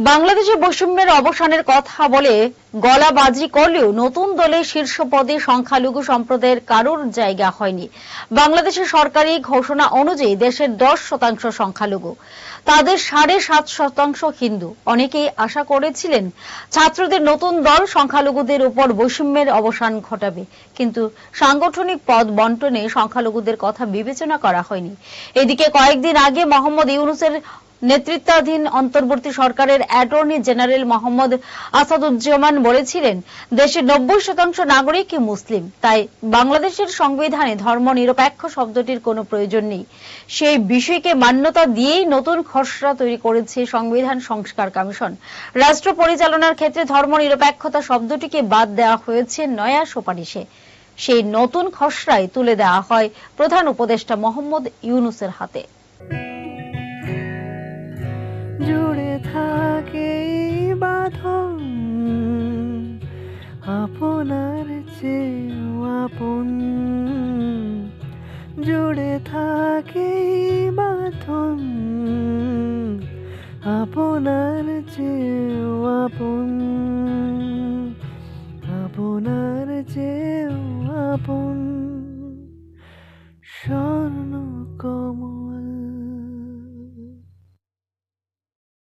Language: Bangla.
বাংলাদেশে বৈষম্যের অবসানের কথা বলে গলাবাজি করলেও নতুন দলে শীর্ষ পদে সংখ্যালঘু সম্প্রদায়ের কারোর জায়গা হয়নি। বাংলাদেশের সরকারি ঘোষণা অনুযায়ী দেশের 10% সংখ্যালঘু, তাদের 7.5% হিন্দু। অনেকেই আশা করেছিলেন ছাত্রদের নতুন দল সংখ্যালঘুদের উপর বৈষম্যের অবসান ঘটাবে, কিন্তু সাংগঠনিক পদ বন্টনে সংখ্যালঘুদের কথা বিবেচনা করা হয়নি। এদিকে কয়েকদিন আগে মোহাম্মদ ইউনূসের নেতৃত্বাধীন অন্তর্বর্তী সরকারের অ্যাটর্নি জেনারেল মোহাম্মদ আসাদুজ্জামান বলেছিলেন, দেশের 90% নাগরিক মুসলিম, তাই বাংলাদেশের সংবিধানে ধর্মনিরপেক্ষ শব্দটির কোনো প্রয়োজন নেই। সেই বিষয়কে মান্যতা দিয়েই নতুন খসড়া তৈরি করেছে সংবিধান সংস্কার কমিশন। রাষ্ট্র পরিচালনার ক্ষেত্রে ধর্মনিরপেক্ষতা শব্দটিকে বাদ দেওয়া হয়েছে নয়া সুপারিশে। সেই নতুন খসড়ায় তুলে দেওয়া হয় প্রধান উপদেষ্টা মোহাম্মদ ইউনূসের হাতে। জুড়ে থাকে বাঁধন আপনার চেয়েও আপন, জুড়ে থাকে বাঁধন আপনার চেয়েও আপন, আপনার চেয়েও আপন।